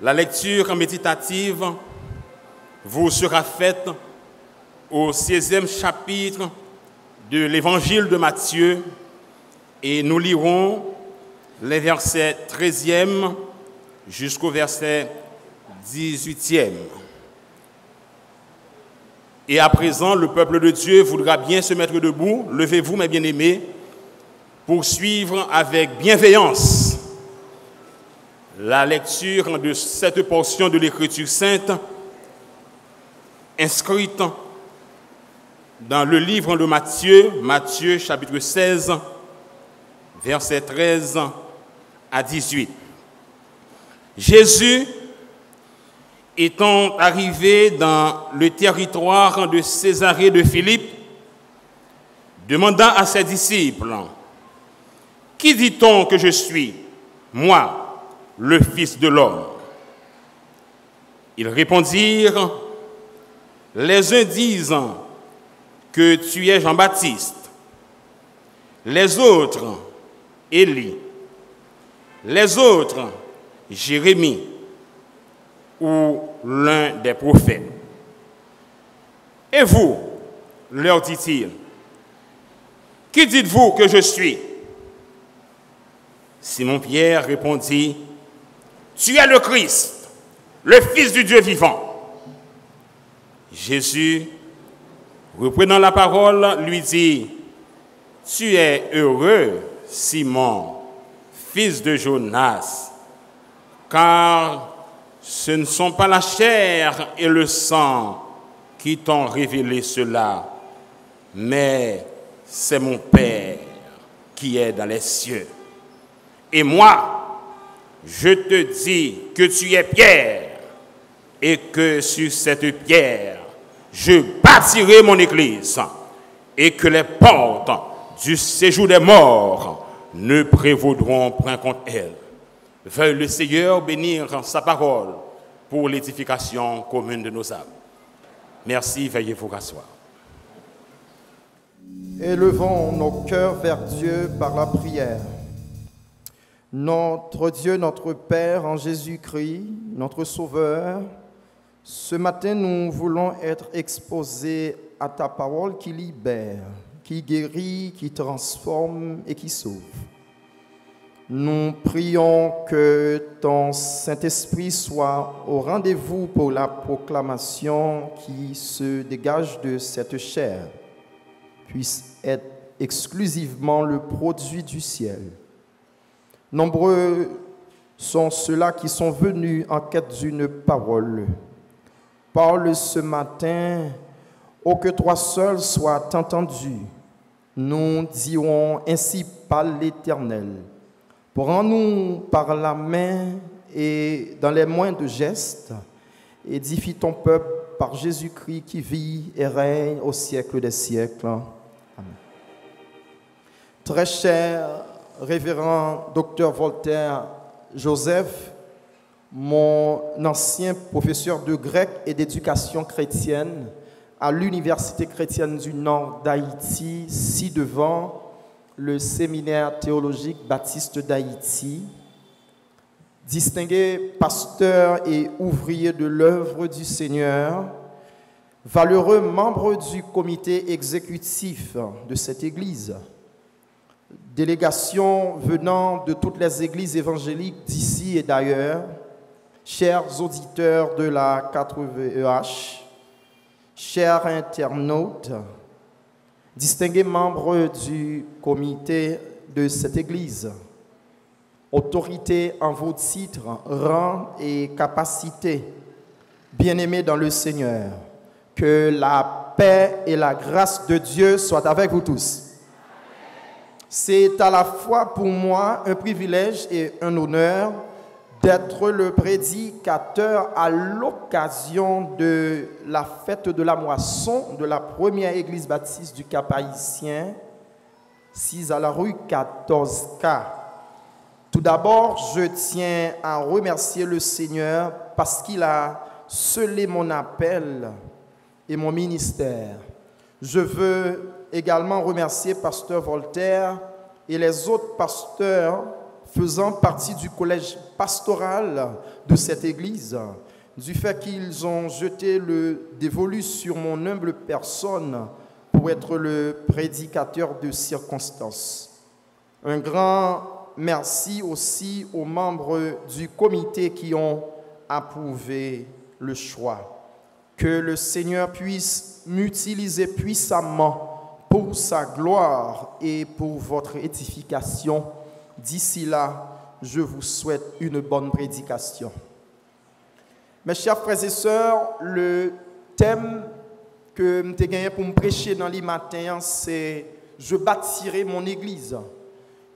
La lecture méditative vous sera faite au 16e chapitre de l'évangile de Matthieu et nous lirons les versets 13e jusqu'au verset 18e. Et à présent, le peuple de Dieu voudra bien se mettre debout. Levez-vous, mes bien-aimés, pour suivre avec bienveillance la lecture de cette portion de l'Écriture sainte inscrite dans le livre de Matthieu, Matthieu chapitre 16, versets 13 à 18. Jésus, étant arrivé dans le territoire de Césarée de Philippe, demanda à ses disciples, « Qui dit-on que je suis, moi, le Fils de l'homme ?» Ils répondirent, « Les uns disent que tu es Jean-Baptiste, les autres, Élie, les autres, Jérémie, ou l'un des prophètes. » Et vous, leur dit-il, « Qui dites-vous que je suis ?» Simon-Pierre répondit, « Tu es le Christ, le Fils du Dieu vivant. » Jésus, reprenant la parole, lui dit, « Tu es heureux, Simon, fils de Jonas, car ce ne sont pas la chair et le sang qui t'ont révélé cela, mais c'est mon Père qui est dans les cieux. Et moi, je te dis que tu es Pierre, et que sur cette pierre, je bâtirai mon église, et que les portes du séjour des morts ne prévaudront point contre elle. Veuille le Seigneur bénir sa parole pour l'édification commune de nos âmes. Merci, veuillez vous rasseoir. Élevons nos cœurs vers Dieu par la prière. Notre Dieu, notre Père en Jésus-Christ, notre Sauveur, ce matin nous voulons être exposés à ta parole qui libère, qui guérit, qui transforme et qui sauve. Nous prions que ton Saint-Esprit soit au rendez-vous pour la proclamation qui se dégage de cette chair, puisse être exclusivement le produit du ciel. Nombreux sont ceux-là qui sont venus en quête d'une parole. Parle ce matin, ô que toi seul sois entendu. Nous dirons ainsi par l'Éternel. Prends-nous par la main et dans les moindres gestes, édifie ton peuple par Jésus-Christ qui vit et règne au siècle des siècles. Amen. Très cher révérend docteur Voltaire Joseph, mon ancien professeur de grec et d'éducation chrétienne à l'Université chrétienne du Nord d'Haïti, ci-devant le séminaire théologique baptiste d'Haïti, distingué pasteur et ouvrier de l'œuvre du Seigneur, valeureux membre du comité exécutif de cette église, délégation venant de toutes les églises évangéliques d'ici et d'ailleurs, chers auditeurs de la 4VEH, chers internautes, distingués membres du comité de cette église, autorité en vos titres, rang et capacités, bien-aimés dans le Seigneur, que la paix et la grâce de Dieu soient avec vous tous. C'est à la fois pour moi un privilège et un honneur d'être le prédicateur à l'occasion de la fête de la moisson de la première église baptiste du Cap-Haïtien, 6 à la rue 14K. Tout d'abord, je tiens à remercier le Seigneur parce qu'il a scellé mon appel et mon ministère. Je veux également remercier Pasteur Voltaire et les autres pasteurs, faisant partie du collège pastoral de cette église, du fait qu'ils ont jeté le dévolu sur mon humble personne pour être le prédicateur de circonstance. Un grand merci aussi aux membres du comité qui ont approuvé le choix. Que le Seigneur puisse m'utiliser puissamment pour sa gloire et pour votre édification. D'ici là, je vous souhaite une bonne prédication. Mes chers frères et sœurs, le thème que je t'ai gagné pour me prêcher dans les matins, c'est « Je bâtirai mon église ».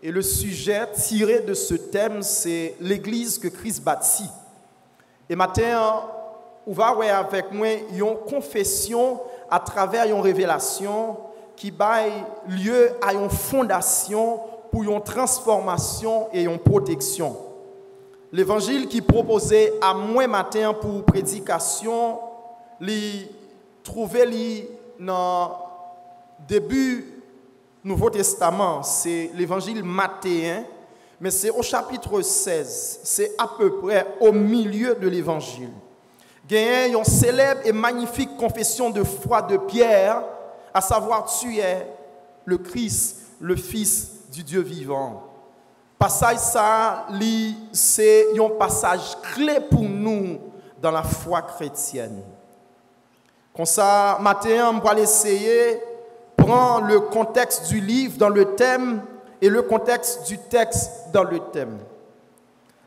Et le sujet tiré de ce thème, c'est l'église que Christ bâtit. Et matin, on va voir avec moi une confession à travers une révélation qui baille lieu à une fondation pour une transformation et une protection. L'évangile qui proposait à moi matin pour prédication, trouvé dans le début Nouveau Testament, c'est l'évangile mathéen, mais c'est au chapitre 16, c'est à peu près au milieu de l'évangile. Il y a une célèbre et magnifique confession de foi de Pierre, à savoir tu es le Christ, le Fils du Dieu vivant. Passage ça, c'est un passage clé pour nous dans la foi chrétienne. Comme ça, matin, on va essayer prendre le contexte du livre dans le thème et le contexte du texte dans le thème.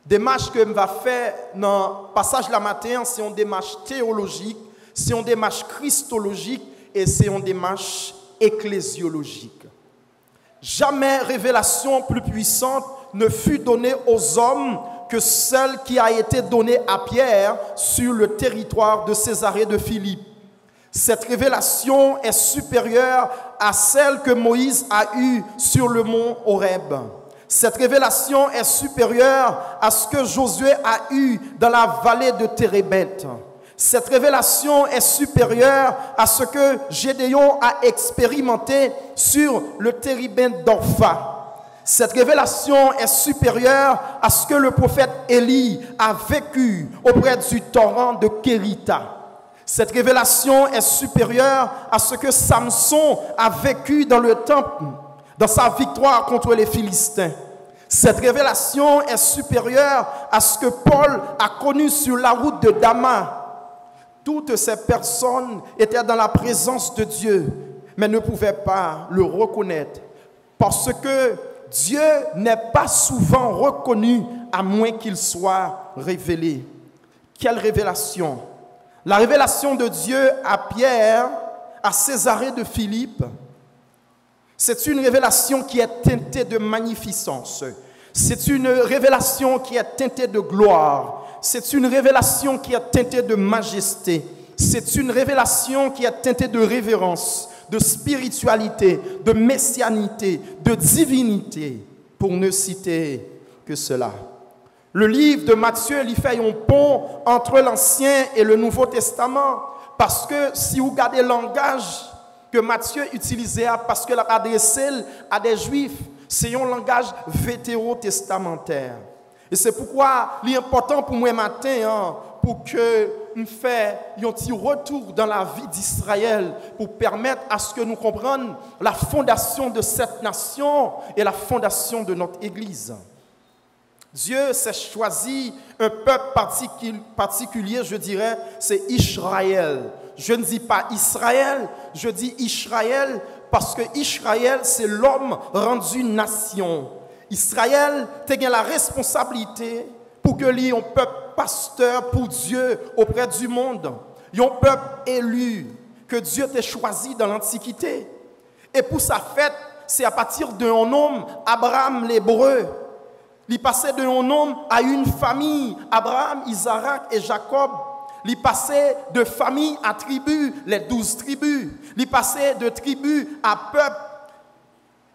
Démarche que je vais faire dans le passage la matin, c'est une démarche théologique, c'est une démarche christologique et c'est une démarche ecclésiologique. Jamais révélation plus puissante ne fut donnée aux hommes que celle qui a été donnée à Pierre sur le territoire de Césarée de Philippe. Cette révélation est supérieure à celle que Moïse a eue sur le mont Horeb. Cette révélation est supérieure à ce que Josué a eu dans la vallée de Térébeth. Cette révélation est supérieure à ce que Gédéon a expérimenté sur le térébinthe d'Orpha. Cette révélation est supérieure à ce que le prophète Élie a vécu auprès du torrent de Kérita. Cette révélation est supérieure à ce que Samson a vécu dans le temple, dans sa victoire contre les Philistins. Cette révélation est supérieure à ce que Paul a connu sur la route de Damas. Toutes ces personnes étaient dans la présence de Dieu, mais ne pouvaient pas le reconnaître, parce que Dieu n'est pas souvent reconnu à moins qu'il soit révélé. Quelle révélation! La révélation de Dieu à Pierre, à Césarée de Philippe, c'est une révélation qui est teintée de magnificence. C'est une révélation qui est teintée de gloire. C'est une révélation qui est teintée de majesté. C'est une révélation qui est teintée de révérence, de spiritualité, de messianité, de divinité, pour ne citer que cela. Le livre de Matthieu il fait un pont entre l'Ancien et le Nouveau Testament, parce que si vous regardez le langage que Matthieu utilisait, parce qu'il a adressé à des Juifs, c'est un langage vétérotestamentaire. Et c'est pourquoi il est important pour moi matin, pour que nous fassions un petit retour dans la vie d'Israël, pour permettre à ce que nous comprenions la fondation de cette nation et la fondation de notre Église. Dieu s'est choisi un peuple particulier, je dirais, c'est Israël. Je ne dis pas Israël, je dis Israël parce que Israël, c'est l'homme rendu nation. Israël a la responsabilité pour que l'on peuple pasteur pour Dieu auprès du monde. Un peuple élu que Dieu t'a choisi dans l'Antiquité. Et pour sa fête, c'est à partir d'un homme, Abraham l'Hébreu. Il passait d'un homme à une famille, Abraham, Isaac et Jacob. Il passait de famille à tribu, les 12 tribus. Il passait de tribu à peuple.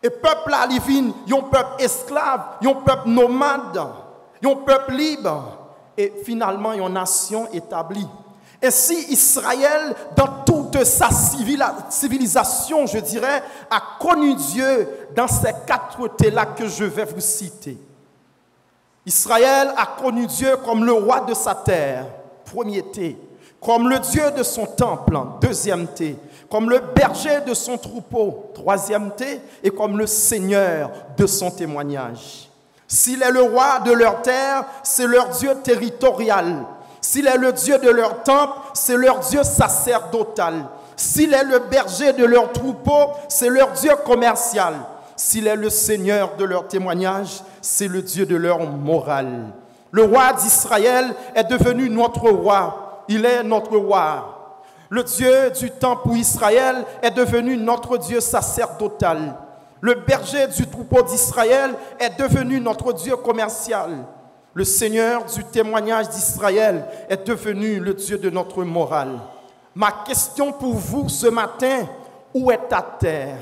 Et peuple là, il vient, un peuple esclave, un peuple nomade, un peuple libre. Et finalement, une nation établie. Et si Israël, dans toute sa civilisation, je dirais, a connu Dieu dans ces 4 côtés-là que je vais vous citer. Israël a connu Dieu comme le roi de sa terre, premier T, comme le Dieu de son temple, deuxième T, comme le berger de son troupeau, troisième T, et comme le Seigneur de son témoignage. S'il est le roi de leur terre, c'est leur Dieu territorial. S'il est le Dieu de leur temple, c'est leur Dieu sacerdotal. S'il est le berger de leur troupeau, c'est leur Dieu commercial. S'il est le Seigneur de leur témoignage, c'est le Dieu de leur morale. Le roi d'Israël est devenu notre roi. Il est notre roi. Le Dieu du temple pour Israël est devenu notre Dieu sacerdotal. Le berger du troupeau d'Israël est devenu notre Dieu commercial. Le Seigneur du témoignage d'Israël est devenu le Dieu de notre morale. Ma question pour vous ce matin, où est ta terre?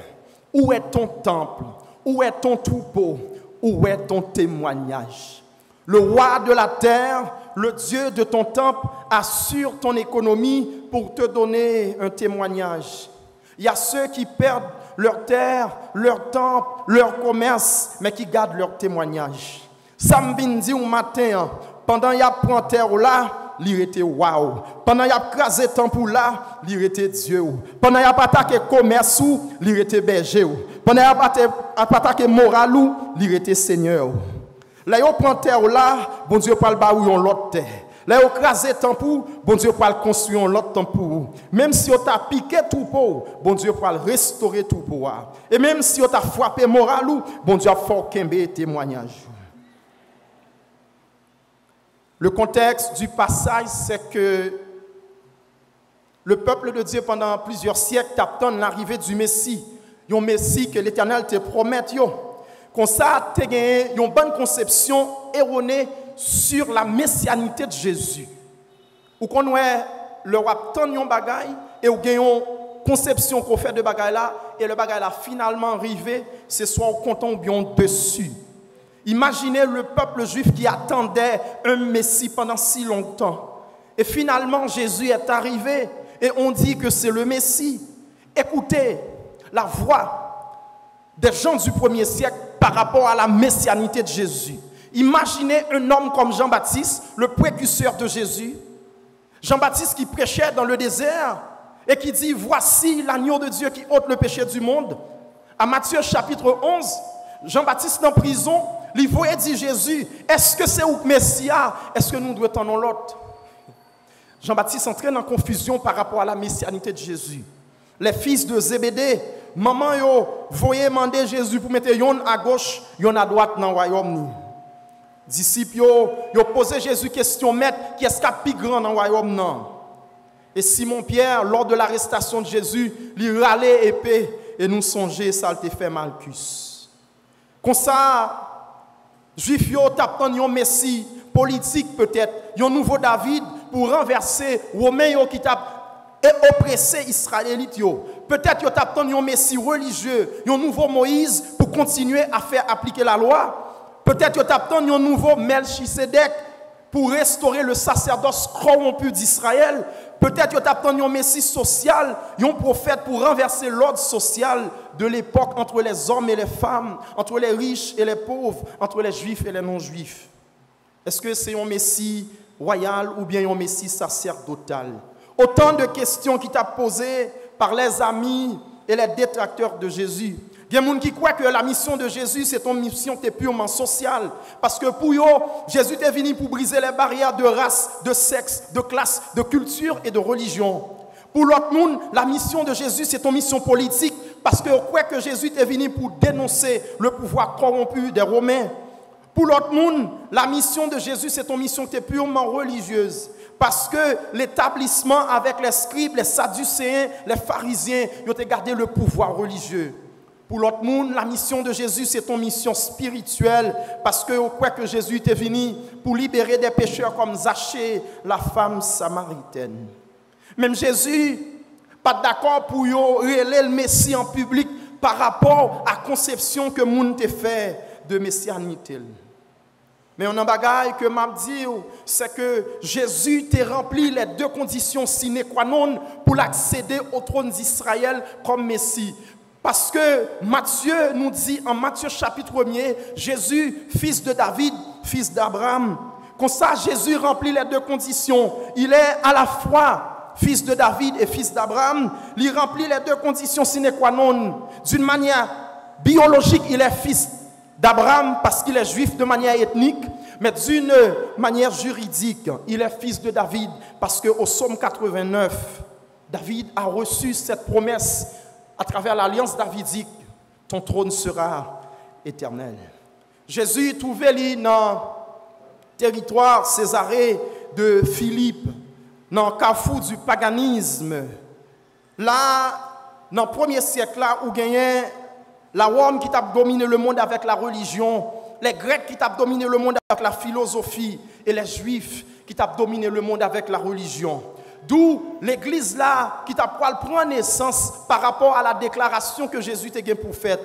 Où est ton temple? Où est ton troupeau? Où est ton témoignage? Le roi de la terre, le Dieu de ton temple, assure ton économie pour te donner un témoignage. Il y a ceux qui perdent leur terre, leur temple, leur commerce, mais qui gardent leur témoignage. Ça me dit au matin, pendant qu'il y a pris terre là, il était waouh. Pendant qu'il y a crasé temple là, il était Dieu. Pendant qu'il y a attaqué commerce, il était berger. Pendant qu'il y a attaqué moral, il était Seigneur. Là, il prend terre là, bon Dieu parle ba ou l'autre terre. Là, il crasé temple, bon Dieu parle construire l'autre temple. Même si on t'a piqué tout bon Dieu parle restaurer tout pour. Et même si on t'a frappé moral, bon Dieu a fort kembe témoignage. Le contexte du passage, c'est que le peuple de Dieu, pendant plusieurs siècles, attend l'arrivée du Messie. Un Messie que l'Éternel te promet. Comme ça, tu as une bonne conception erronée sur la messianité de Jésus. Ou qu'on ait le roi tant de bagaille et ou une conception qu'on fait de bagaille là, et le bagaille là finalement arrivé, c'est soit on compte bien dessus. Imaginez le peuple juif qui attendait un Messie pendant si longtemps. Et finalement, Jésus est arrivé et on dit que c'est le Messie. Écoutez la voix des gens du premier siècle par rapport à la messianité de Jésus. Imaginez un homme comme Jean-Baptiste, le précurseur de Jésus. Jean-Baptiste qui prêchait dans le désert et qui dit « Voici l'agneau de Dieu qui ôte le péché du monde ». À Matthieu chapitre 11, Jean-Baptiste en prison, il voyait dire Jésus, est-ce que c'est ou Messia? Est-ce que nous devons attendre l'autre? Jean-Baptiste entraîne en confusion par rapport à la messianité de Jésus. Les fils de Zébédée, maman yo, voyez demander Jésus pour mettre yon à gauche, yon à droite dans le royaume. Disciples yo posé Jésus question, maître, qui est-ce qui est plus grand dans le royaume? Et Simon-Pierre, lors de l'arrestation de Jésus, lui râlait épée et nous songeait, ça te fait Malchus. Comme ça, Juifs yo t'attendent un Messie politique peut-être, un nouveau David pour renverser Romains yo qui t'a oppressé Israélites yo. Peut-être yo t'attendent un Messie religieux, un nouveau Moïse pour continuer à faire appliquer la loi. Peut-être yo t'attendent un nouveau Melchisédek pour restaurer le sacerdoce corrompu d'Israël. Peut-être que tu attends un messie social, un prophète pour renverser l'ordre social de l'époque entre les hommes et les femmes, entre les riches et les pauvres, entre les juifs et les non-juifs. Est-ce que c'est un messie royal ou bien un messie sacerdotal? Autant de questions qui t'a posées par les amis et les détracteurs de Jésus. Il y a des gens qui croient que la mission de Jésus, c'est une mission qui est purement sociale. Parce que pour eux, Jésus est venu pour briser les barrières de race, de sexe, de classe, de culture et de religion. Pour l'autre monde, la mission de Jésus, c'est une mission politique. Parce que croit que Jésus est venu pour dénoncer le pouvoir corrompu des Romains. Pour l'autre monde, la mission de Jésus, c'est une mission qui est purement religieuse. Parce que l'établissement avec les scribes, les sadducéens, les pharisiens, ils ont gardé le pouvoir religieux. Pour l'autre monde, la mission de Jésus, c'est une mission spirituelle, parce que on croit que Jésus est venu pour libérer des pécheurs comme Zachée, la femme samaritaine. Même Jésus, pas d'accord pour révéler le Messie en public par rapport à la conception que le monde a fait de messianité. Mais on a un bagage que m'a dit, c'est que Jésus t'a rempli les deux conditions sine qua non pour accéder au trône d'Israël comme Messie. Parce que Matthieu nous dit en Matthieu chapitre 1er, Jésus, fils de David, fils d'Abraham. Comme ça, Jésus remplit les deux conditions. Il est à la fois fils de David et fils d'Abraham. Il remplit les deux conditions sine qua non. D'une manière biologique, il est fils d'Abraham parce qu'il est juif de manière ethnique. Mais d'une manière juridique, il est fils de David parce qu'au psaume 89, David a reçu cette promesse à travers l'alliance davidique. Ton trône sera éternel. Jésus trouvait dans le territoire Césarée de Philippe, dans le carrefour du paganisme. Là, dans le premier siècle, là, où gagnait la Rome qui t'a dominé le monde avec la religion, les Grecs qui t'a dominé le monde avec la philosophie et les Juifs qui t'a dominé le monde avec la religion. D'où l'église là qui t'a prend naissance par rapport à la déclaration que Jésus t'a pour faire.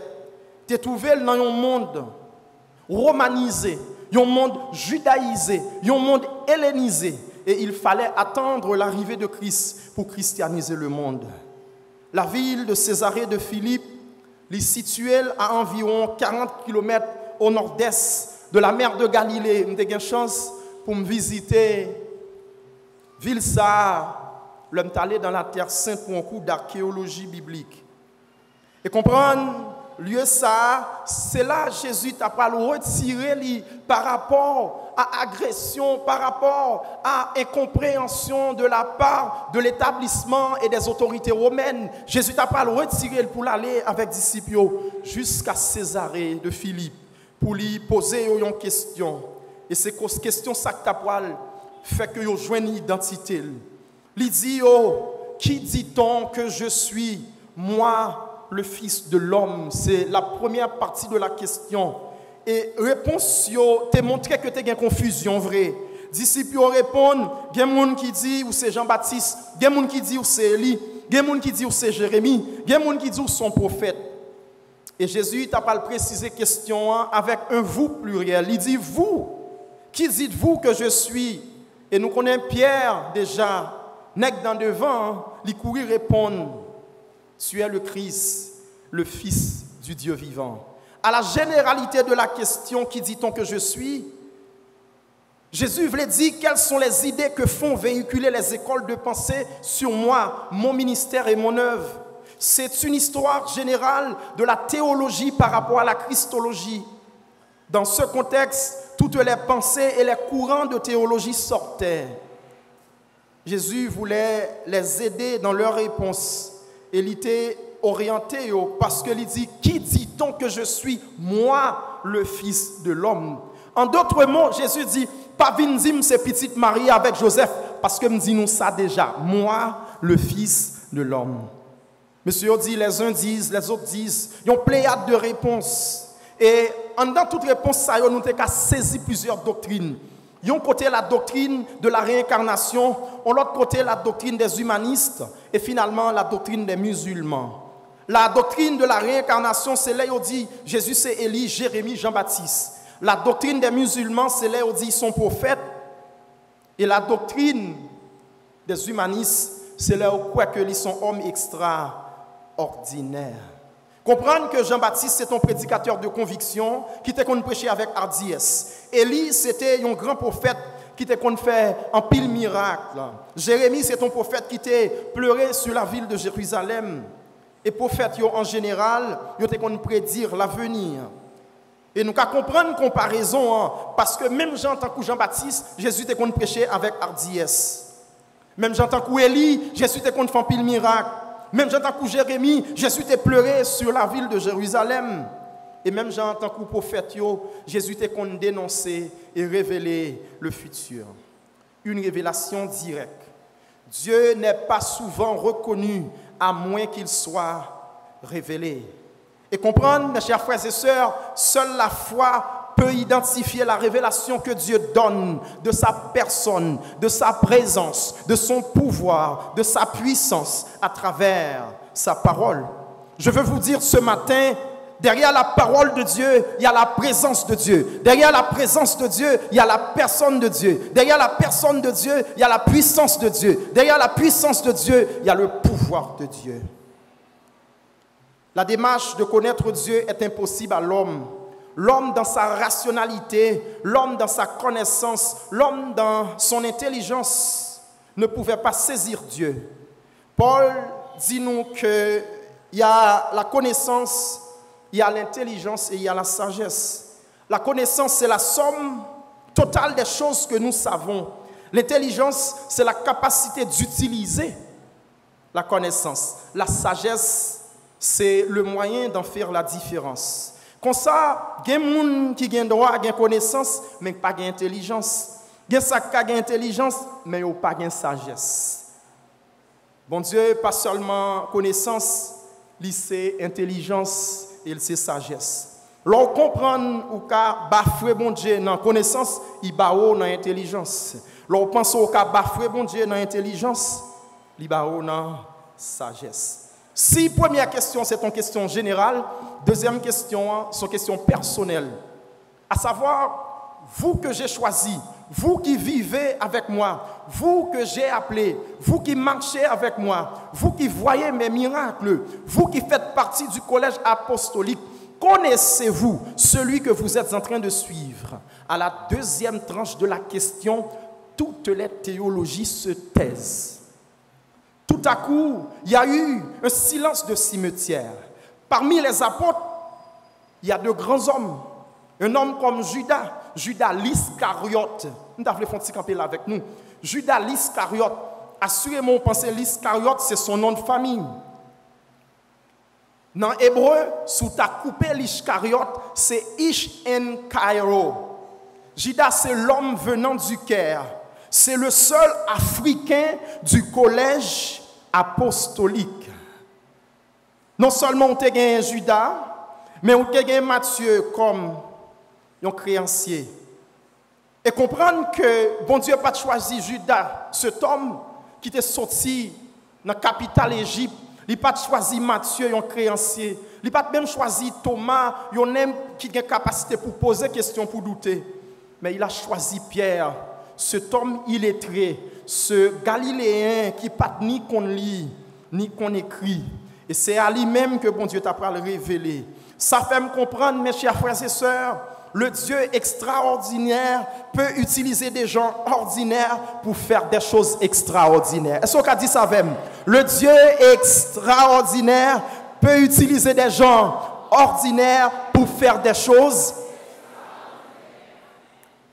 Tu es trouvé dans un monde romanisé, un monde judaïsé, un monde hellénisé. Et il fallait attendre l'arrivée de Christ pour christianiser le monde. La ville de Césarée de Philippe est située à environ 40 km au nord-est de la mer de Galilée. J'ai eu une chance pour me visiter ville ça, l'homme allé dans la terre sainte pour un cours d'archéologie biblique. Et comprendre lieu ça, c'est là Jésus t'a pas le retirer par rapport à agression, par rapport à incompréhension de la part de l'établissement et des autorités romaines. Jésus t'a pas le retirer pour aller avec disciples jusqu'à Césarée de Philippe pour lui poser une question. Et c'est cette question ça que t'a fait que yo joigne identité. Il dit qui dit-on que je suis, moi le fils de l'homme? C'est la première partie de la question. Et réponse yo te montré que tu as une confusion vrai. Disciples répondent, il y a des gens qui disent ou c'est Jean-Baptiste, il y a des gens qui disent ou c'est Élie, il y a des gens qui disent ou c'est Jérémie, il y a des gens qui disent ou son prophète. Et Jésus t'a pas précisé question avec un vous pluriel. Il dit vous, qui dites-vous que je suis? Et nous connaissons Pierre déjà, nèg dans devant, il courir répondre, tu es le Christ, le Fils du Dieu vivant. À la généralité de la question, qui dit-on que je suis? Jésus voulait dire quelles sont les idées que font véhiculer les écoles de pensée sur moi, mon ministère et mon œuvre. C'est une histoire générale de la théologie par rapport à la christologie. Dans ce contexte, toutes les pensées et les courants de théologie sortaient. Jésus voulait les aider dans leur réponse. Et il était orienté parce qu'il dit « Qui dit-on que je suis, moi, le Fils de l'homme ?» En d'autres mots, Jésus dit « Pas vindim c'est petite Marie avec Joseph, parce que me dit nous ça déjà, moi, le Fils de l'homme. » Monsieur dit, les uns disent, les autres disent, ils ont pléiade de réponses. Et dans toute réponse, ça, nous avons saisi plusieurs doctrines. D'un côté, la doctrine de la réincarnation, de l'autre côté, la doctrine des humanistes, et finalement, la doctrine des musulmans. La doctrine de la réincarnation, c'est là où on dit Jésus, c'est Élie, Jérémie, Jean-Baptiste. La doctrine des musulmans, c'est là où on dit ils sont prophètes. Et la doctrine des humanistes, c'est là où on croit qu'ils sont hommes extraordinaires. Comprendre que Jean-Baptiste, c'est un prédicateur de conviction qui était qu'on prêchait avec hardiesse. Élie, c'était un grand prophète qui était qu'on fait en pile miracle. Jérémie, c'est un prophète qui était pleuré sur la ville de Jérusalem. Et prophètes en général, ils étaient qu'on prédire l'avenir. Et nous avons comprendre une comparaison, parce que même en tant que Jean-Baptiste, Jésus était qu'on prêchait avec hardiesse. Même en tant que Élie, Jésus était qu'on fait en pile miracle. Même en tant que Jérémie, Jésus t'a pleuré sur la ville de Jérusalem. Et même en tant que prophète, Jésus t'a dénoncé et révélé le futur. Une révélation directe. Dieu n'est pas souvent reconnu à moins qu'il soit révélé. Et comprendre, mes chers frères et sœurs, seule la foi peut identifier la révélation que Dieu donne de sa personne, de sa présence, de son pouvoir, de sa puissance à travers sa parole. Je veux vous dire ce matin, derrière la parole de Dieu, il y a la présence de Dieu. Derrière la présence de Dieu, il y a la personne de Dieu. Derrière la personne de Dieu, il y a la puissance de Dieu. Derrière la puissance de Dieu, il y a le pouvoir de Dieu. La démarche de connaître Dieu est impossible à l'homme. l'homme dans sa rationalité, l'homme dans sa connaissance, l'homme dans son intelligence ne pouvait pas saisir Dieu. Paul dit nous qu'il y a la connaissance, il y a l'intelligence et il y a la sagesse. La connaissance, c'est la somme totale des choses que nous savons. L'intelligence, c'est la capacité d'utiliser la connaissance. La sagesse, c'est le moyen d'en faire la différence. Comme ça, il y a des gens qui ont droit à la connaissance, mais pas d'intelligence. Il y a des gens qui ont intelligence, mais ils n'ont pas de sagesse. Bon Dieu, pas seulement connaissance, c'est intelligence et c'est sagesse. Lorsqu'on comprend ou qu'a bafoué bon Dieu dans connaissance, il bao dans intelligence. Lorsqu'on pense au qu'a bafoué bon Dieu dans intelligence, il bao dans sagesse. Si première question c'est une question générale, deuxième question c'est une question personnelle. À savoir, vous que j'ai choisi, vous qui vivez avec moi, vous que j'ai appelé, vous qui marchez avec moi, vous qui voyez mes miracles, vous qui faites partie du collège apostolique, connaissez-vous celui que vous êtes en train de suivre? À la deuxième tranche de la question, toutes les théologies se taisent. Tout à coup, il y a eu un silence de cimetière. Parmi les apôtres, il y a de grands hommes. Un homme comme Judas, Judas l'Iscariote. Nous devons faire un petit camper là avec nous. Judas l'Iscariote. Assurément, pensez l'Iscariote, c'est son nom de famille. Dans l'hébreu, sous ta coupé l'Iscariote, c'est Ish en Cairo. Judas, c'est l'homme venant du Caire. C'est le seul Africain du collège apostolique. Non seulement on a gagné Judas, mais on a gagné Matthieu comme un créancier. Et comprendre que bon Dieu n'a pas choisi Judas, cet homme qui était sorti dans la capitale Égypte. Il n'a pas choisi Matthieu, un créancier. Il n'a pas même choisi Thomas, un homme qui a une capacité pour poser des questions, pour douter. Mais il a choisi Pierre, cet homme illettré, ce Galiléen qui n'a pas ni qu'on lit, ni qu'on écrit. Et c'est à lui-même que bon Dieu t'a pas le révéler. Ça fait me comprendre, mes chers frères et sœurs, le Dieu extraordinaire peut utiliser des gens ordinaires pour faire des choses extraordinaires. Est-ce qu'on a dit ça même? Le Dieu extraordinaire peut utiliser des gens ordinaires pour faire des choses.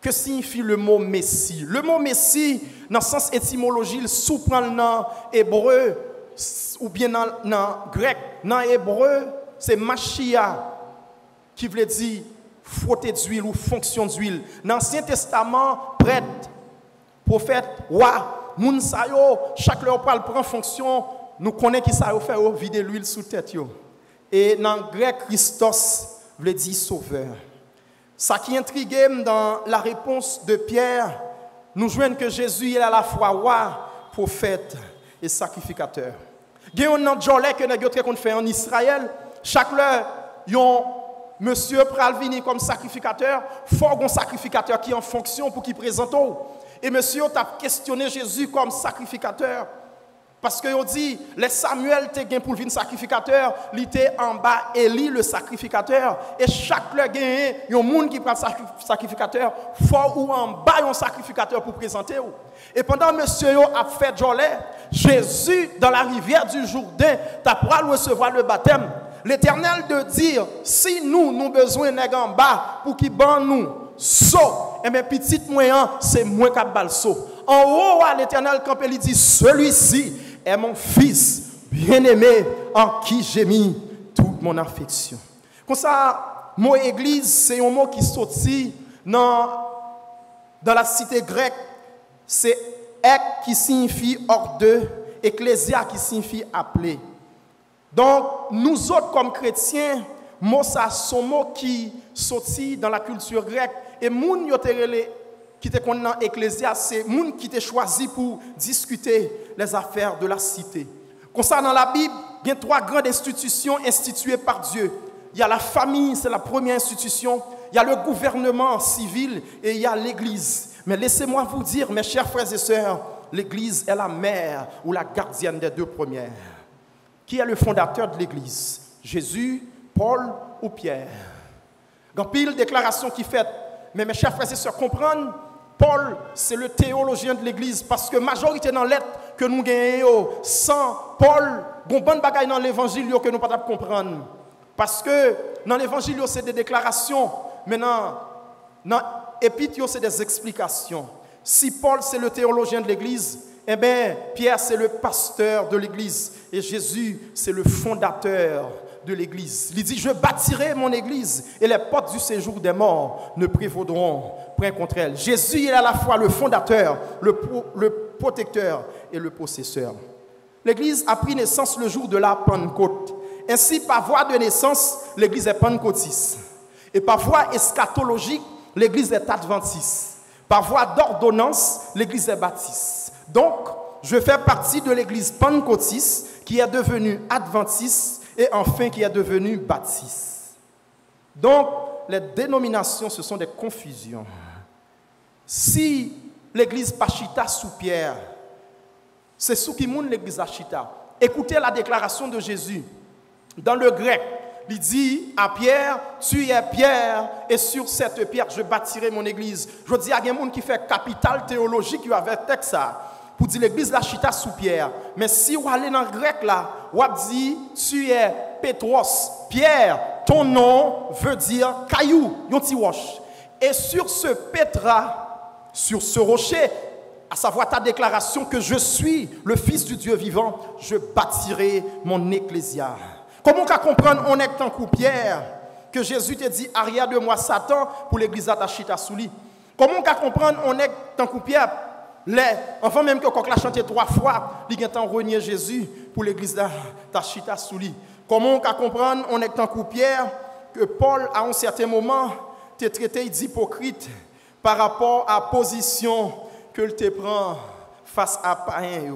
Que signifie le mot Messie? Le mot Messie, dans le sens étymologique, il sous-prend le nom hébreu ou bien dans le grec. Dans l'hébreu, c'est Machia qui veut dire frotter d'huile ou fonction d'huile. Dans l'Ancien Testament, prêtre, prophète, roi, moun sa yo, chaque leur parle prend fonction, nous connaissons qui ça yo fait vider l'huile sous tête yo. Et dans le grec, Christos veut dire sauveur. Ça qui intrigue dans la réponse de Pierre, nous joignons que Jésus est à la fois roi, prophète et sacrificateur. Il y a un nom de jolet que nous fait en Israël, chaque leur yon monsieur pral venir comme sacrificateur, faut un sacrificateur qui est en fonction pour qu'il présente. Et monsieur t'a questionné Jésus comme sacrificateur. Parce que on dit, les Samuel te gain pour venir sacrificateur, il était en bas Élie le sacrificateur. Et chaque le gain, il y a un monde qui prend sacrificateur, faut ou en bas un sacrificateur pour présenter. Et pendant monsieur a fait jolet, Jésus dans la rivière du Jourdain, t'a pour recevoir le baptême. L'Éternel de dire, si nous besoin nèg en bas pour qu'il ban nous saut, et mes petites moyens, c'est moins qu'à bal saut. En haut, l'Éternel quand il dit, celui-ci est mon fils bien-aimé en qui j'ai mis toute mon affection. Comme ça, mot église, c'est un mot qui sortit dans la cité grecque, c'est ek qui signifie hors de, ecclésia qui signifie appelé. Donc, nous autres, comme chrétiens, ça, son mot qui sortit dans la culture grecque, et moun yoterele qui te connaît dans l'Ecclésia, c'est moun qui te choisi pour discuter les affaires de la cité. Comme ça, dans la Bible, il y a 3 grandes institutions instituées par Dieu. Il y a la famille, c'est la première institution. Il y a le gouvernement civil et il y a l'Église. Mais laissez-moi vous dire, mes chers frères et sœurs, l'Église est la mère ou la gardienne des 2 premières. Qui est le fondateur de l'Église? Jésus, Paul ou Pierre? Il y a pile déclaration qui fait. Mais mes chers frères et sœurs, comprendre, Paul, c'est le théologien de l'Église. Parce que la majorité dans lettres que nous gagnons, sans Paul, il y a une bonne bagaille dans l'Évangile que nous ne pouvons pas comprendre. Parce que dans l'Évangile, c'est des déclarations. Mais dans l'Épître, c'est des explications. Si Paul, c'est le théologien de l'Église, eh bien, Pierre, c'est le pasteur de l'Église. Et Jésus, c'est le fondateur de l'Église. Il dit, je bâtirai mon Église et les portes du séjour des morts ne prévaudront point contre elle. Jésus est à la fois le fondateur, le protecteur et le possesseur. L'Église a pris naissance le jour de la Pentecôte. Ainsi, par voie de naissance, l'Église est pentecôtiste. Et par voie eschatologique, l'Église est adventiste. Par voie d'ordonnance, l'Église est baptiste. Donc, je fais partie de l'Église pentecôtiste qui est devenue adventiste et enfin qui est devenue baptiste. Donc, les dénominations, ce sont des confusions. Si l'Église Pachita sous Pierre, c'est sous qui moun l'Église Achita. Écoutez la déclaration de Jésus. Dans le grec, il dit à Pierre, tu es Pierre, et sur cette pierre, je bâtirai mon église. Je dis à des gens qui fait capital théologique, qui avait texte ça, pour dire l'église la chita sous Pierre. Mais si vous allez dans le grec là, vous dit, tu es Pétros, Pierre, ton nom veut dire caillou, yon ti roche. Et sur ce Pétra, sur ce rocher, à savoir ta déclaration que je suis le Fils du Dieu vivant, je bâtirai mon ecclésia. Comment on comprendre on est tant coup Pierre que Jésus te dit arrière de moi Satan pour l'église Atachita souli. Comment on comprendre on est tant coup Pierre enfin même que quand l'a chanté 3 fois, il a renié Jésus pour l'église Atachita souli. Comment on comprendre on est tant coup Pierre que Paul à un certain moment te traité d'hypocrite par rapport à la position que te prend face à païen.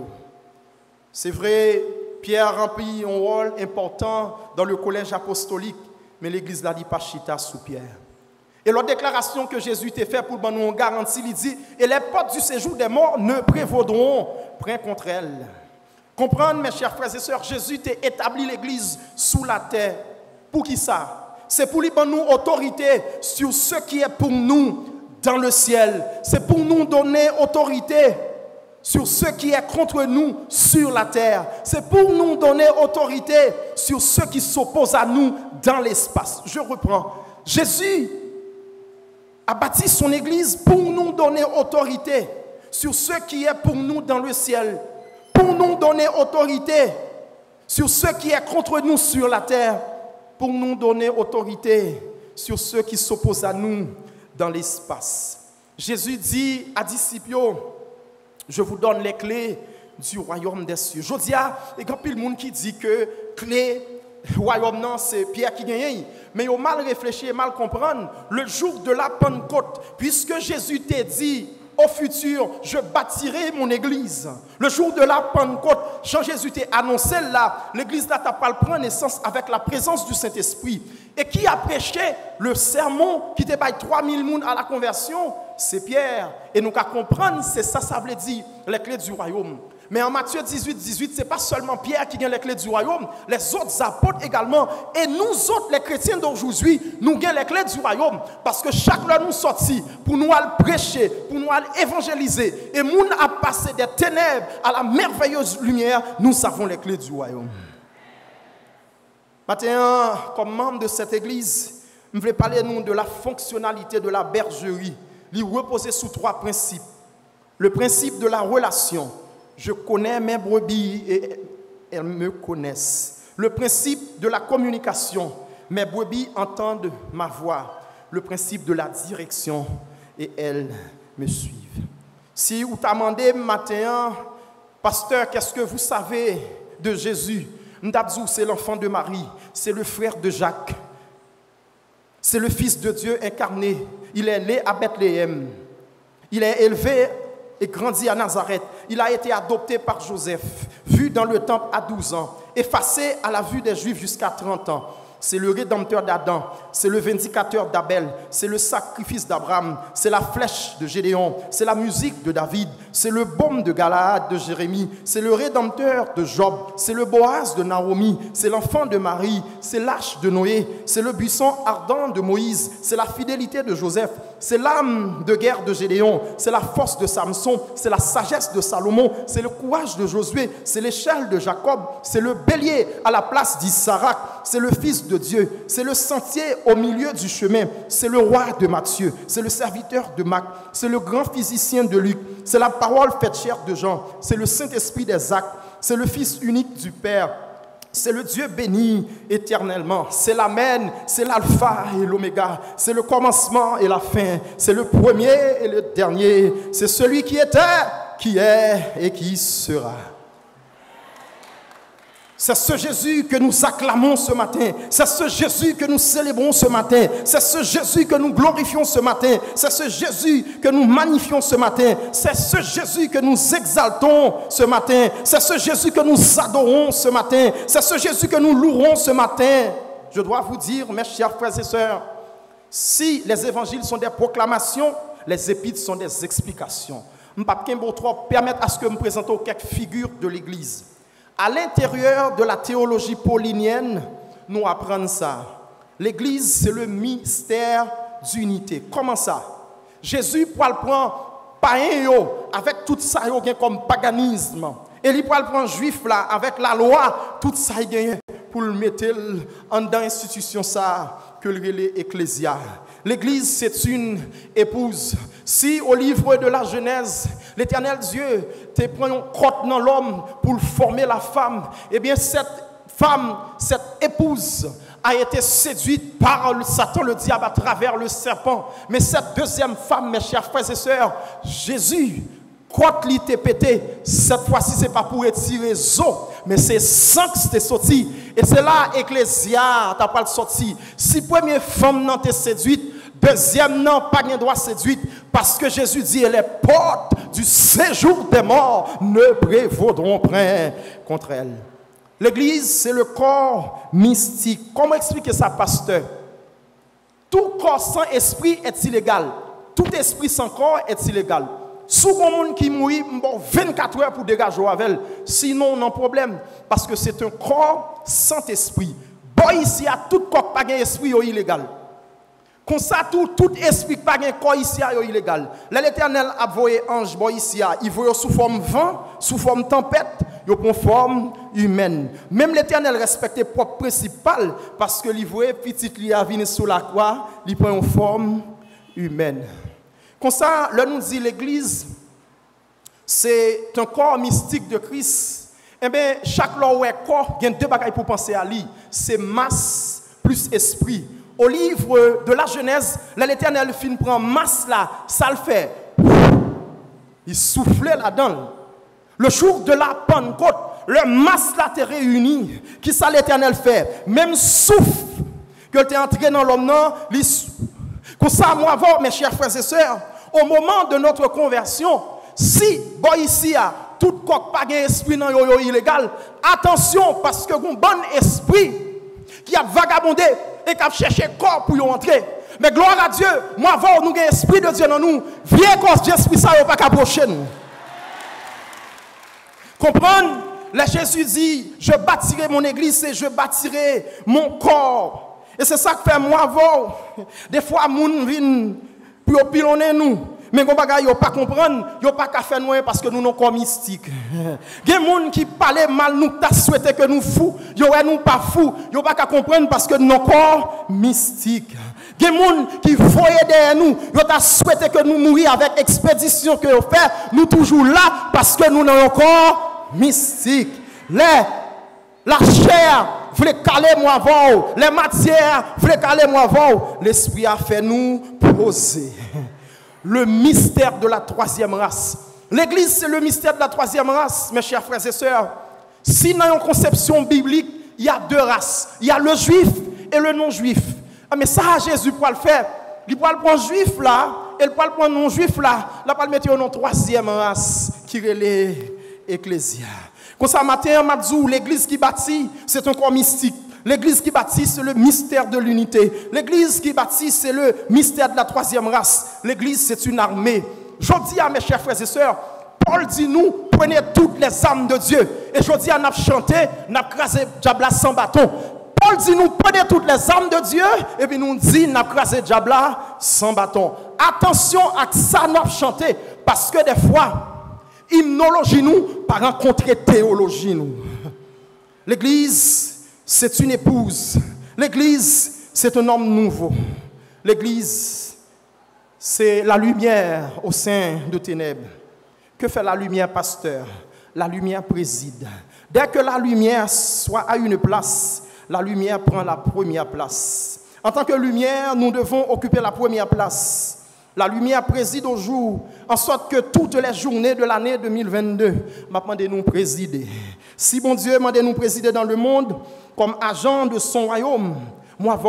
C'est vrai. Pierre remplit un rôle important dans le collège apostolique, mais l'église l'a dit pas chita sous Pierre. Et la déclaration que Jésus t'a fait pour nous garantir, il dit, et les portes du séjour des morts ne prévaudront point contre elles. Comprendre, mes chers frères et sœurs, Jésus t'a établi l'église sous la terre. Pour qui ça? C'est pour lui donner nous autorité sur ce qui est pour nous dans le ciel. C'est pour nous donner autorité sur ce qui est contre nous sur la terre. C'est pour nous donner autorité sur ceux qui s'opposent à nous dans l'espace. Je reprends. Jésus a bâti son église pour nous donner autorité sur ce qui est pour nous dans le ciel. Pour nous donner autorité sur ce qui est contre nous sur la terre. Pour nous donner autorité sur ceux qui s'opposent à nous dans l'espace. Jésus dit à disciples, je vous donne les clés du royaume des cieux. Je dis, il y a plein de monde qui dit que clé du royaume, non, c'est Pierre qui gagne. Mais ils ont mal réfléchi et mal comprendre. Le jour de la Pentecôte, puisque Jésus t'a dit, au futur, je bâtirai mon église. Le jour de la Pentecôte, quand Jésus t'a annoncé là, l'église là t'a pas pris naissance avec la présence du Saint-Esprit. Et qui a prêché le sermon qui t'a baillé 3000 personnes à la conversion? C'est Pierre. Et nous qu'à comprendre, c'est ça, ça veut dire les clés du royaume. Mais en Matthieu 18, ce n'est pas seulement Pierre qui gagne les clés du royaume, les autres apôtres également. Et nous autres, les chrétiens d'aujourd'hui, nous gagnons les clés du royaume. Parce que chaque fois nous sortis pour nous aller prêcher, pour nous aller évangéliser. Et nous a passé des ténèbres à la merveilleuse lumière, nous avons les clés du royaume. Maintenant, comme membre de cette église, je voulais parler nous de la fonctionnalité de la bergerie. Il repose sur 3 principes. Le principe de la relation. Je connais mes brebis et elles me connaissent. Le principe de la communication. Mes brebis entendent ma voix. Le principe de la direction et elles me suivent. Si vous t'avez demandé matin, pasteur, qu'est-ce que vous savez de Jésus? Ndabzou, c'est l'enfant de Marie, c'est le frère de Jacques. C'est le Fils de Dieu incarné. Il est né à Bethléem. Il est élevé et grandi à Nazareth. Il a été adopté par Joseph, vu dans le temple à 12 ans, effacé à la vue des Juifs jusqu'à 30 ans. c'est le rédempteur d'Adam, c'est le vindicateur d'Abel, c'est le sacrifice d'Abraham, c'est la flèche de Gédéon, c'est la musique de David, c'est le baume de Galaad de Jérémie, c'est le rédempteur de Job, c'est le Boaz de Naomi, c'est l'enfant de Marie, c'est l'arche de Noé, c'est le buisson ardent de Moïse, c'est la fidélité de Joseph, c'est l'âme de guerre de Gédéon, c'est la force de Samson, c'est la sagesse de Salomon, c'est le courage de Josué, c'est l'échelle de Jacob, c'est le bélier à la place d'Isaac, c'est le fils de Dieu, c'est le sentier au milieu du chemin, c'est le roi de Matthieu, c'est le serviteur de Marc, c'est le grand physicien de Luc, c'est la parole faite chair de Jean, c'est le Saint-Esprit des actes, c'est le Fils unique du Père, c'est le Dieu béni éternellement, c'est l'Amen, c'est l'Alpha et l'Oméga, c'est le commencement et la fin, c'est le premier et le dernier, c'est celui qui était, qui est et qui sera. C'est ce Jésus que nous acclamons ce matin. C'est ce Jésus que nous célébrons ce matin. C'est ce Jésus que nous glorifions ce matin. C'est ce Jésus que nous magnifions ce matin. C'est ce Jésus que nous exaltons ce matin. C'est ce Jésus que nous adorons ce matin. C'est ce Jésus que nous louerons ce matin. Je dois vous dire, mes chers frères et sœurs, si les évangiles sont des proclamations, les épîtres sont des explications. Je ne peux pas trop permettre à ce que je me présente quelques figures de l'Église. À l'intérieur de la théologie paulinienne, nous apprenons ça. L'Église, c'est le mystère d'unité. Comment ça? Jésus pour le prendre païen avec tout ça comme paganisme. Et il pour le prendre juif là avec la loi, tout ça pour le mettre en dans l'institution ça que l'Ecclésia. L'Église, c'est une épouse. Si au livre de la Genèse, l'Éternel Dieu te prend une crotte dans l'homme pour former la femme, eh bien cette femme, cette épouse a été séduite par Satan, le diable, à travers le serpent. Mais cette deuxième femme, mes chers frères et sœurs, Jésus, crotte li te pété, cette fois-ci, ce n'est pas pour retirer zo, mais c'est sang qui t'est sorti. Et c'est là, Ecclésia, t'as pas sorti. Si première femme n'a été séduite, deuxième n'a pas de droit séduite, parce que Jésus dit, les portes du séjour des morts ne prévaudront point contre elle. L'Église, c'est le corps mystique. Comment expliquer ça, pasteur? Tout corps sans esprit est illégal. Tout esprit sans corps est illégal. Si un monde qui mourit, 24 heures pour dégager avec elle. Sinon, on a un problème. Parce que c'est un corps sans esprit. Bon, ici, à tout corps pas d'esprit, il est illégal. Comme ça, tout esprit pas de corps ici, il est illégal. L'Éternel a envoyé ange, bon, ici, il voit sous forme vent, sous forme tempête, il prend forme humaine. Même l'Éternel respecte le propre principal, parce que il voit petit li a venu sur la croix, il prend une forme humaine. Comme ça, là nous dit l'Église, c'est un corps mystique de Christ. Eh bien, chaque corps, il y a deux bagages pour penser à lui. C'est masse plus esprit. Au livre de la Genèse, l'Éternel fin prend masse là, ça le fait. Il soufflait là-dedans. Le jour de la Pentecôte, le masse là t'est réuni. Qui ça l'Éternel fait? Même souffle que tu es entré dans l'homme, comme ça, moi, avant, mes chers frères et sœurs, au moment de notre conversion, si, bon, ici, tout coq pas d'esprit dans yo illégal, attention, parce que un bon esprit qui a vagabondé et qui a cherché corps pour y entrer. Mais gloire à Dieu, moi, avant, nous avons un esprit de Dieu dans nous, viens cause d'esprit, ça, il pas qu'approcher nous. Comprendre? Là, Jésus dit, je bâtirai mon église et je bâtirai mon corps. Et c'est ça que fait moi avant. Des fois, moun vin pour pilonner nous. Mais on bagay yo pas comprendre, yo pas qu'à faire nous parce que nous non comme mystique. Gen moun qui parle mal nous t'a souhaité que nous fou, yo ouais nous pas fou, yo pas qu'à comprendre parce que nous corps mystique. Gen moun qui voyait derrière nous, yo t'a souhaité que nous mourir avec expédition que yo fait, nous toujours là parce que nous non corps mystique. La chair voulait caler moi avant, les matières voulaient caler moi avant, l'esprit a fait nous poser. Le mystère de la troisième race. L'Église, c'est le mystère de la troisième race, mes chers frères et sœurs. Si dans une conception biblique, il y a deux races. Il y a le juif et le non-juif. Mais ça, Jésus pour le faire. Il peut le prendre juif là, et il peut le prendre non-juif là. Là, il peut le mettre dans une troisième race qui est l'Ecclésia. Comme ça, matin, Madzou, l'Église qui bâtit, c'est un corps mystique. L'église qui bâtit, c'est le mystère de l'unité. L'église qui bâtit, c'est le mystère de la troisième race. L'église, c'est une armée. Je dis à mes chers frères et sœurs, Paul dit nous, prenez toutes les armes de Dieu. Et je dis à nous chanté, nous crasé diable sans bâton. Paul dit nous, prenez toutes les armes de Dieu. Et puis nous dit, nous crasé diable sans bâton. Attention à ça, nous chanté. Parce que des fois, hymnologie nous, par rencontrer théologie nous. L'église, c'est une épouse. L'église, c'est un homme nouveau. L'église, c'est la lumière au sein de ténèbres. Que fait la lumière, pasteur? La lumière préside. Dès que la lumière soit à une place, la lumière prend la première place. En tant que lumière, nous devons occuper la première place. La lumière préside au jour, en sorte que toutes les journées de l'année 2022, demandez-nous présider. Si bon Dieu demandez-nous présider dans le monde, comme agent de son royaume, moi,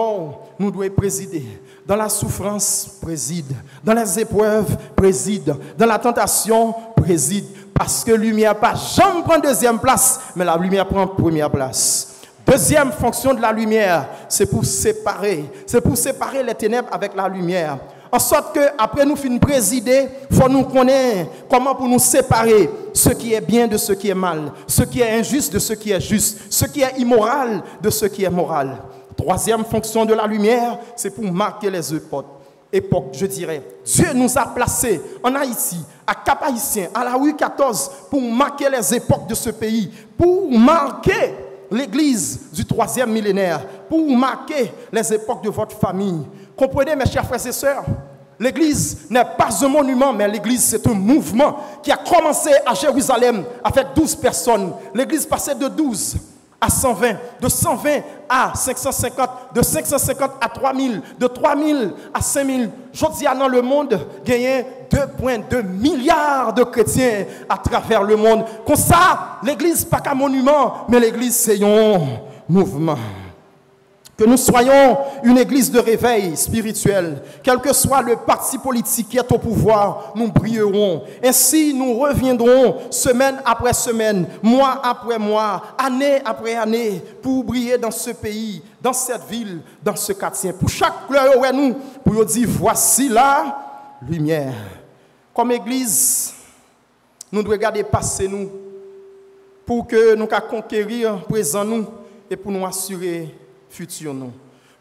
nous devons présider. Dans la souffrance, préside. Dans les épreuves, préside. Dans la tentation, préside. Parce que la lumière pas jamais prend deuxième place, mais la lumière prend première place. Deuxième fonction de la lumière, c'est pour séparer. C'est pour séparer les ténèbres avec la lumière. En sorte que après nous finissons présider, il faut nous connaître comment pour nous séparer ce qui est bien de ce qui est mal, ce qui est injuste de ce qui est juste, ce qui est immoral de ce qui est moral. Troisième fonction de la lumière, c'est pour marquer les époques, je dirais. Dieu nous a placés en Haïti, à Cap-Haïtien, à la rue 14, pour marquer les époques de ce pays, pour marquer l'église du troisième millénaire, pour marquer les époques de votre famille. Comprenez, mes chers frères et sœurs, l'église n'est pas un monument, mais l'église c'est un mouvement qui a commencé à Jérusalem avec 12 personnes. L'église passait de 12 à 120, de 120 à 550, de 550 à 3000, de 3000 à 5000. Je dis dans le monde, gagné 2,2 milliards de chrétiens à travers le monde. Comme ça, l'église pas qu'un monument, mais l'église c'est un mouvement. Que nous soyons une église de réveil spirituel. Quel que soit le parti politique qui est au pouvoir, nous brillerons. Ainsi, nous reviendrons semaine après semaine, mois après mois, année après année, pour briller dans ce pays, dans cette ville, dans ce quartier. Pour chaque couleur, nous, pour dire, voici la lumière. Comme église, nous devons regarder passer nous, pour que nous puissions conquérir présent nous, et pour nous assurer futur nous.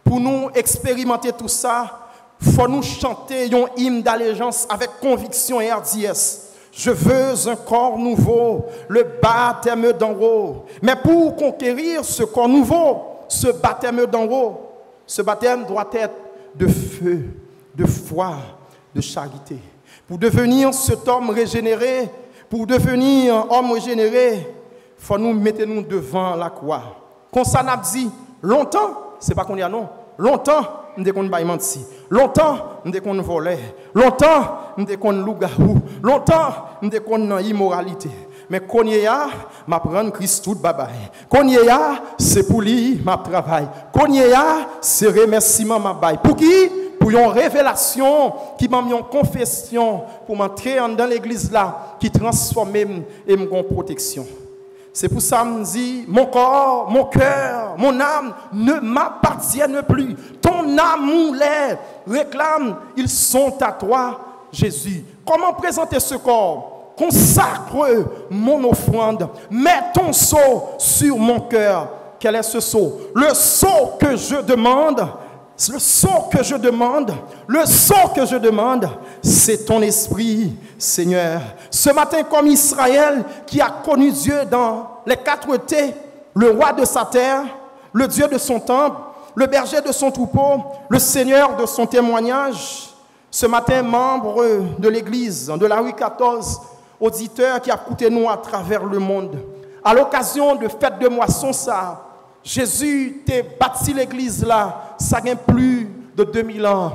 Pour nous expérimenter tout ça, il faut nous chanter un hymne d'allégeance avec conviction et hardiesse. Je veux un corps nouveau, le baptême d'en haut. Mais pour conquérir ce corps nouveau, ce baptême d'en haut, ce baptême doit être de feu, de foi, de charité. Pour devenir cet homme régénéré, pour devenir homme régénéré, il faut nous mettre nous devant la croix. Comme ça n'a dit, longtemps, c'est pas qu'on y a non. Longtemps, nous devons pas mentir. Longtemps, nous devons voler. Longtemps, nous devons loup-garou. Longtemps, nous devons immoralité. Mais qu'on y a, m'a prendre Christ tout babaye. Qu'on y a, c'est pour lui m'a travail. Qu'on y a, c'est remerciement m'a bail. Pour qui? Pour une révélation qui m'a mis en confession pour m'entrer dans l'église là qui transforme et me donne protection. C'est pour ça que je me dis, mon corps, mon cœur, mon âme ne m'appartiennent plus. Ton amour les réclame, ils sont à toi, Jésus. Comment présenter ce corps? Consacre mon offrande. Mets ton sceau sur mon cœur. Quel est ce sceau? Le sceau que je demande. Le sceau que je demande, c'est ton esprit, Seigneur. Ce matin, comme Israël qui a connu Dieu dans les 4 T, le roi de sa terre, le Dieu de son temple, le berger de son troupeau, le Seigneur de son témoignage. Ce matin, membre de l'église de la rue 14, auditeur qui a écouté nous à travers le monde, à l'occasion de fête de moisson, ça, Jésus t'a bâti l'église là, ça gagne plus de 2000 ans.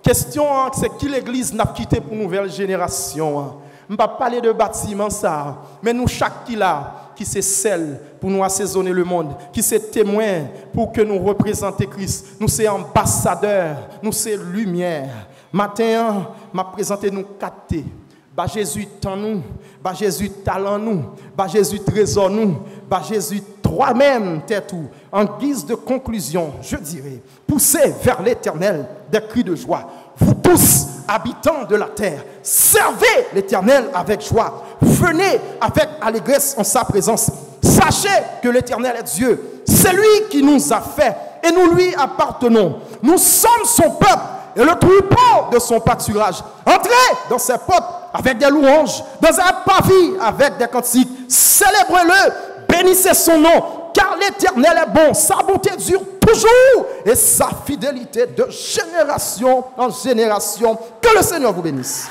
Question, c'est qui l'église n'a quitté pour une nouvelle génération. Je ne vais pas parler de bâtiment ça, mais nous chaque qui là, qui c'est celle pour nous assaisonner le monde, qui c'est témoin pour que nous représenter Christ, nous c'est ambassadeurs, nous c'est lumière. Matin, m'a présenté nous 4 T. Bah Jésus tant nous, bah Jésus talent nous, bah Jésus trésor nous, bah Jésus toi-même t'es tout. En guise de conclusion, je dirais, poussez vers l'Éternel des cris de joie. Vous tous, habitants de la terre, servez l'Éternel avec joie. Venez avec allégresse en sa présence. Sachez que l'Éternel est Dieu. C'est lui qui nous a fait et nous lui appartenons. Nous sommes son peuple et le troupeau de son pâturage. Entrez dans ses portes avec des louanges, dans un parvis avec des cantiques. Célébrez-le, bénissez son nom, car l'Éternel est bon, sa bonté dure toujours et sa fidélité de génération en génération. Que le Seigneur vous bénisse.